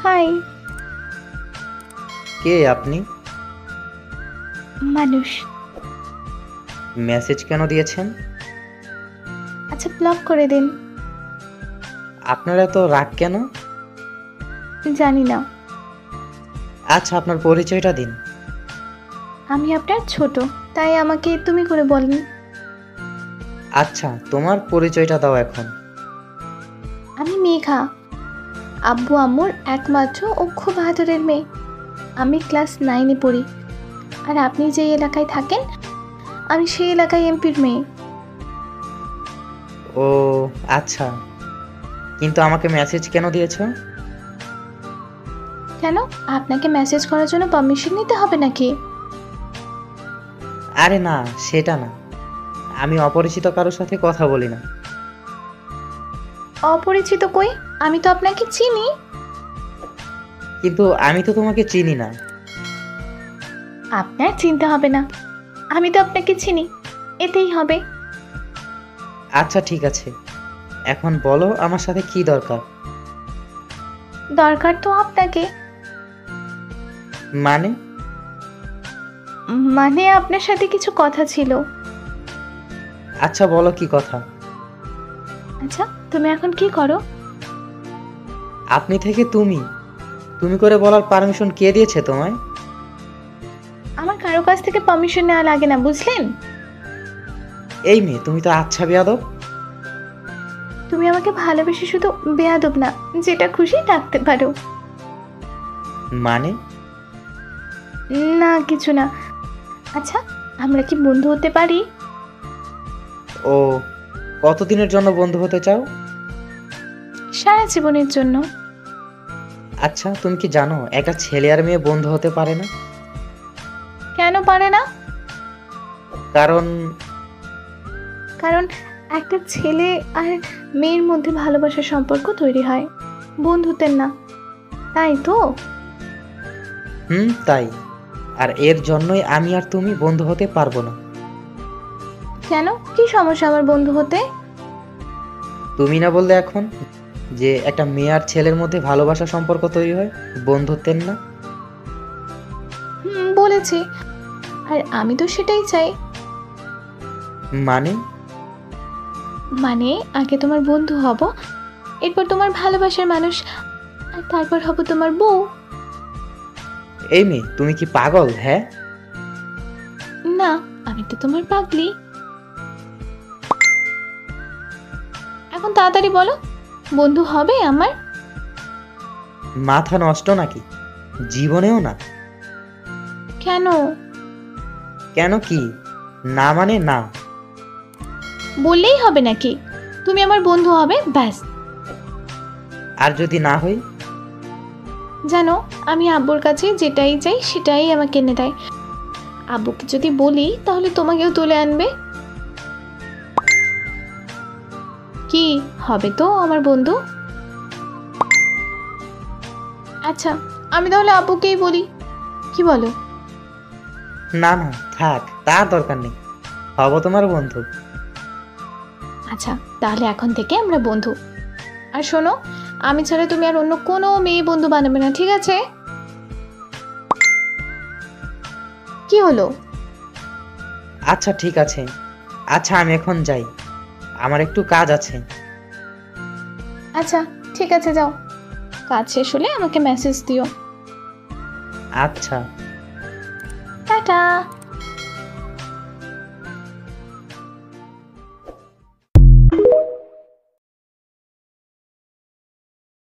High. কে আপনি? মানুষ। Message কেন দিয়েছেন? আচ্ছা, ব্লক করে দিন। আপনার এত রাগ কেন? জানি না। আচ্ছা, আপনার পরিচয়টা দিন। আমি আপনার ছোট, তাই আমাকে তুমি করে বলেন। আচ্ছা, তোমার পরিচয়টা দাও এখন। আমি মেঘা, আব্বু আম্মুর একমাত্র ও খুব আদরের মেয়ে। আমি ক্লাস 9-এ পড়ি। আর আপনি যে এলাকায় থাকেন, আমি সেই এলাকায় এমপির মেয়ে। ও আচ্ছা, কিন্তু আমাকে মেসেজ কেন দিয়েছো? কেন, আপনাকে মেসেজ করার জন্য পারমিশন নিতে হবে নাকি? আরে না, সেটা না। আমি অপরিচিত কারোর সাথে কথা বলি না। অপরিচিত কই? আমি তো আপনাকে চিনি। কিন্তু আমি তো তোমাকে চিনি না। আপনার চিনতে হবে না, আমি তো আপনাকে চিনি, এতেই হবে। আচ্ছা ঠিক আছে, এখন বলো আমার সাথে কি দরকার। দরকার তো আপনাকে। মানে? মানে আপনার সাথে কিছু কথা ছিল। আচ্ছা বলো কি কথা। আচ্ছা, তুমি এখন কি করো? আপনি থেকে তুমি তুমি করে বলার পারমিশন কে দিয়েছে তোমায়? আমার কারো কাছ থেকে পারমিশন নেওয়া লাগে না, বুঝলেন? এই মেয়ে, তুমি তো আচ্ছা বেয়াদব। তুমি আমাকে ভালোবেসে শুধু বেয়াদব না, যেটা খুশি ডাকতে পারো। মানে? না কিছু না। আচ্ছা, আমরা কি বন্ধু হতে পারি? ও, কতদিনের জন্য বন্ধু হতে চাও? সারা জীবনের জন্য। আচ্ছা, তুমি কি জানো একটা ছেলে আর মেয়ে বন্ধু হতে পারে না? কেন পারে না? কারণ কারণ একটা ছেলে আর মেয়ের মধ্যে ভালোবাসার সম্পর্ক তৈরি হয়, বন্ধুত্বের না, তাই তো? তাই। আর এর জন্যই আমি আর তুমি বন্ধু হতে পারবো না। কেন, কি সমস্যা আমার বন্ধু হতে? তুমি না বললে এখন যে একটা মেয়ে আর ছেলের মধ্যে ভালোবাসা সম্পর্ক তৈরি হয়, বন্ধুত্বের না? বলেছি, আর আমি তো সেটাই চাই। মানে? মানে আগে তোমার বন্ধু হব, এরপর তোমার ভালোবাসার মানুষ, আর তারপর হব তোমার বউ। এই মেয়ে, তুমি কি পাগল? হ্যাঁ, না, আমি তো তোমার পাগলি। এখন তাড়াতাড়ি বলো, বন্ধু হবে আমার? মাথা নষ্ট নাকি? জীবনেও না। কেন? কেন কি? না মানে না। বললেই হবে নাকি? তুমি আমার বন্ধু হবে, ব্যাস। আর যদি না হই? জানো, আমি আব্বুর কাছে যেটাই চাই সেটাই আমাকে এনে দেয়। আব্বুকে যদি বলি তাহলে তোমাকেও তুলে আনবে। কি হবে তো আমার বন্ধু? আচ্ছা, আমি তাহলে আব্বুকেই বলি, কি বলো? না না, থাক, তার দরকার নেই। হব তোমার বন্ধু। আচ্ছা, তাহলে এখন থেকে আমরা বন্ধু। আর শোনো, আমি ছাড়া তুমি আর অন্য কোনো মেয়ে বন্ধু বানাবে না, ঠিক আছে? কি হলো? আচ্ছা ঠিক আছে। আচ্ছা, আমি এখন যাই, আমার একটু কাজ আছে। আচ্ছা ঠিক আছে, যাও। কাজ শেষ হলে আমাকে মেসেজ দিও। আচ্ছা। টাটা।